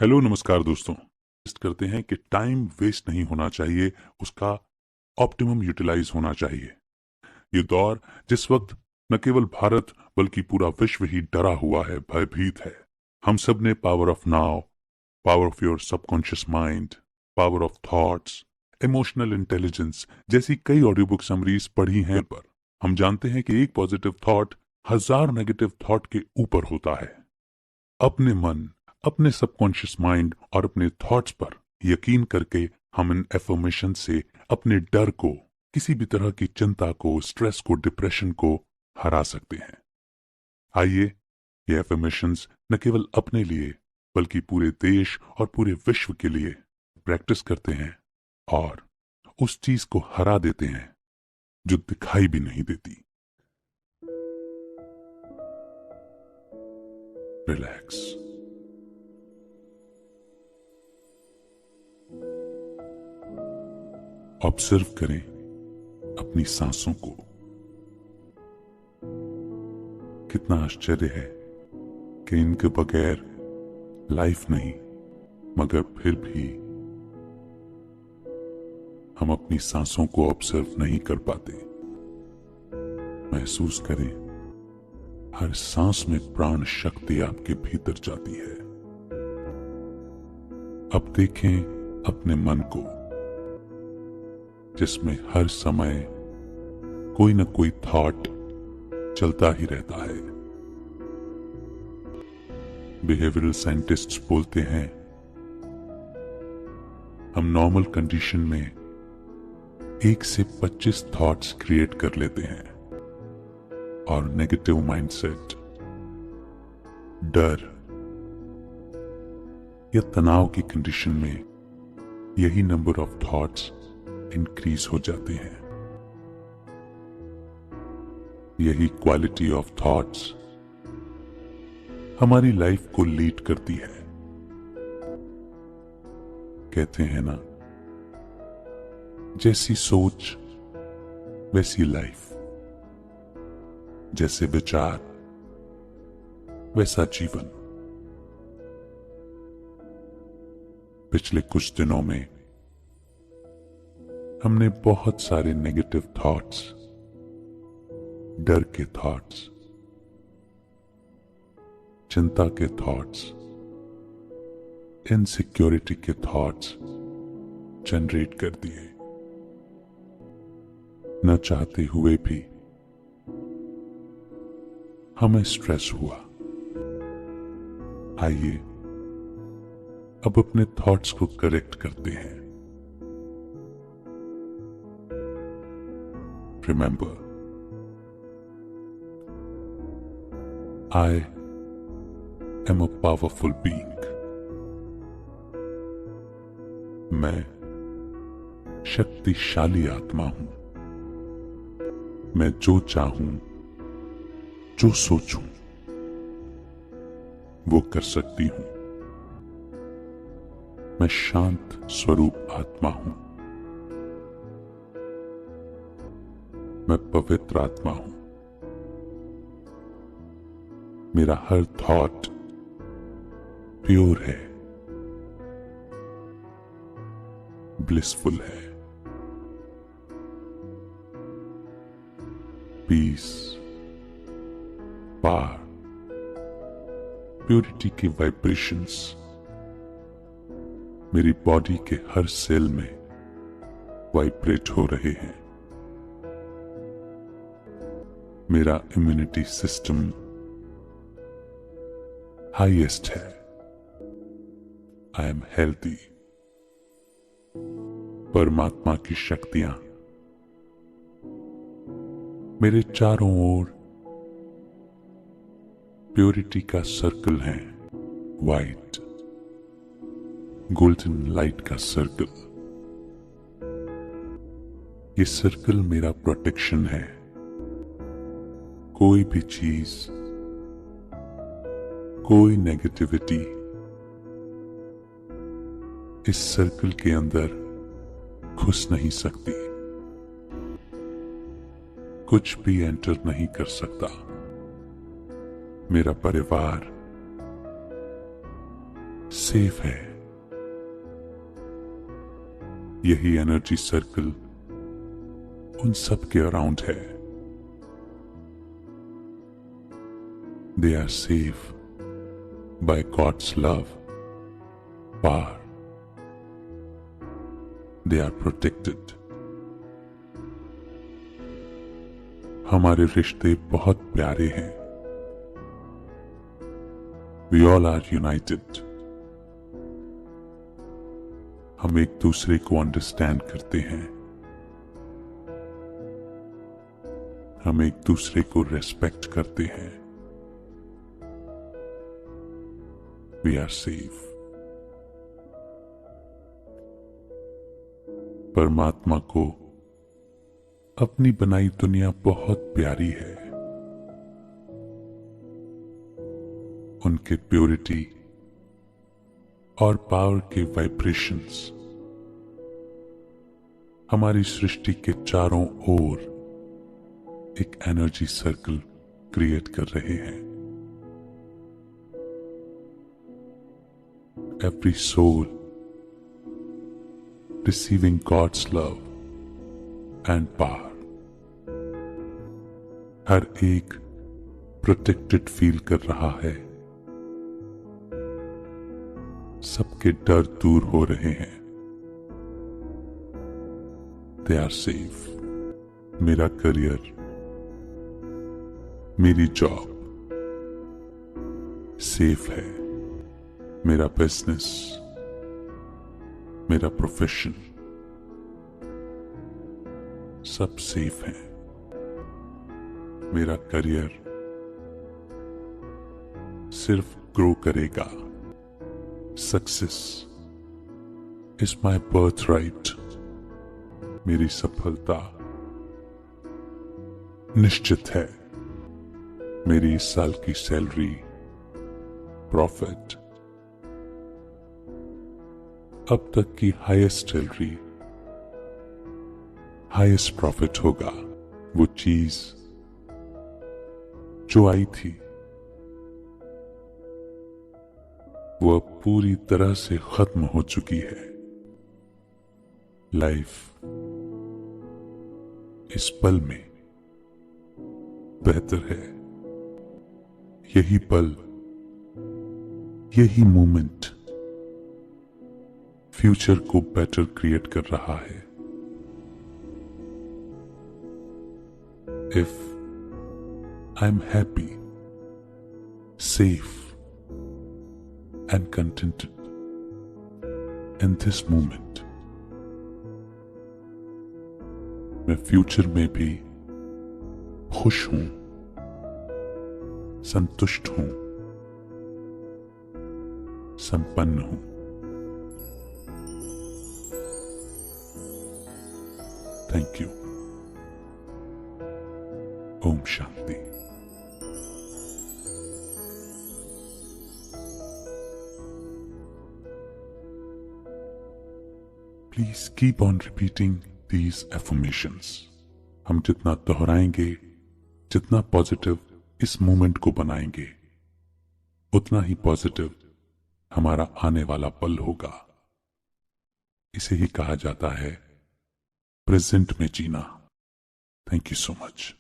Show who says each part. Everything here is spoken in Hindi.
Speaker 1: हेलो नमस्कार दोस्तों। करते हैं कि टाइम वेस्ट नहीं होना चाहिए, उसका ऑप्टिमम यूटिलाइज होना चाहिए। ये दौर जिस वक्त न केवल भारत बल्कि पूरा विश्व ही डरा हुआ है, भयभीत है। हम सब ने power of now, power of your subconscious mind, power of thoughts, emotional intelligence जैसी कई ऑडियो बुक समरीज पढ़ी हैं। पर हम जानते हैं कि एक पॉजिटिव थॉट 1000 नेगेटिव थॉट के ऊपर होता है। अपने मन, अपने सबकॉन्शियस माइंड और अपने थॉट्स पर यकीन करके हम इन एफर्मेशन से अपने डर को, किसी भी तरह की चिंता को, स्ट्रेस को, डिप्रेशन को हरा सकते हैं। आइए ये एफर्मेशंस न केवल अपने लिए बल्कि पूरे देश और पूरे विश्व के लिए प्रैक्टिस करते हैं और उस चीज को हरा देते हैं जो दिखाई भी नहीं देती। रिलैक्स। ऑब्जर्व करें अपनी सांसों को। कितना आश्चर्य है कि इनके बगैर लाइफ नहीं, मगर फिर भी हम अपनी सांसों को ऑब्जर्व नहीं कर पाते। महसूस करें हर सांस में प्राण शक्ति आपके भीतर जाती है। अब देखें अपने मन को, जिसमें हर समय कोई न कोई थॉट चलता ही रहता है। बिहेवियरल साइंटिस्ट्स बोलते हैं हम नॉर्मल कंडीशन में 1 से 25 थॉट्स क्रिएट कर लेते हैं और नेगेटिव माइंडसेट, डर या तनाव की कंडीशन में यही नंबर ऑफ थॉट्स इंक्रीज हो जाते हैं। यही क्वालिटी ऑफ थॉट्स हमारी लाइफ को लीड करती है। कहते हैं ना, जैसी सोच वैसी लाइफ, जैसे विचार वैसा जीवन। पिछले कुछ दिनों में हमने बहुत सारे नेगेटिव थॉट्स, डर के थॉट्स, चिंता के थॉट्स, इनसिक्योरिटी के थॉट्स जनरेट कर दिए। न चाहते हुए भी हमें स्ट्रेस हुआ। आइए अब अपने थॉट्स को करेक्ट करते हैं। Remember, I am a powerful being. मैं शक्तिशाली आत्मा हूं। मैं जो चाहूं, जो सोचूं, वो कर सकती हूं। मैं शांत स्वरूप आत्मा हूं। मैं पवित्र आत्मा हूं। मेरा हर थॉट प्योर है, ब्लिसफुल है। पीस, पावर, प्योरिटी के वाइब्रेशंस मेरी बॉडी के हर सेल में वाइब्रेट हो रहे हैं। मेरा इम्यूनिटी सिस्टम हाईएस्ट है। I am healthy. परमात्मा की शक्तियां मेरे चारों ओर प्योरिटी का सर्कल है। वाइट गोल्डन लाइट का सर्कल। ये सर्कल मेरा प्रोटेक्शन है। कोई भी चीज, कोई नेगेटिविटी इस सर्कल के अंदर घुस नहीं सकती। कुछ भी एंटर नहीं कर सकता। मेरा परिवार सेफ है। यही एनर्जी सर्कल उन सब के अराउंड है। They are safe by God's love, power. They are protected. हमारे रिश्ते बहुत प्यारे हैं। We all are united. हम एक दूसरे को अंडरस्टैंड करते हैं। हम एक दूसरे को रेस्पेक्ट करते हैं। We are safe. परमात्मा को अपनी बनाई दुनिया बहुत प्यारी है। उनके प्योरिटी और पावर के वाइब्रेशंस हमारी सृष्टि के चारों ओर एक एनर्जी सर्कल क्रिएट कर रहे हैं। Every soul receiving God's love and power. हर एक प्रोटेक्टेड फील कर रहा है। सबके डर दूर हो रहे हैं। They are safe. मेरा करियर, मेरी जॉब सेफ है। मेरा बिजनेस, मेरा प्रोफेशन सब सेफ है। मेरा करियर सिर्फ ग्रो करेगा। Success is my birth right. मेरी सफलता निश्चित है। मेरी इस साल की सैलरी, प्रॉफिट, अब तक की हाईएस्ट सैलरी, हाईएस्ट प्रॉफिट होगा। वो चीज जो आई थी वो अब पूरी तरह से खत्म हो चुकी है। लाइफ इस पल में बेहतर है। यही पल, यही मोमेंट फ्यूचर को बेटर क्रिएट कर रहा है। If I am happy, safe and contented in this moment, मैं फ्यूचर में भी खुश हूं, संतुष्ट हूं, संपन्न हूं। Thank you. Om Shanti. Please keep on repeating these affirmations. हम जितना दोहराएंगे, जितना पॉजिटिव इस मोमेंट को बनाएंगे, उतना ही पॉजिटिव हमारा आने वाला पल होगा। इसे ही कहा जाता है प्रेजेंट में जीना। Thank you so much.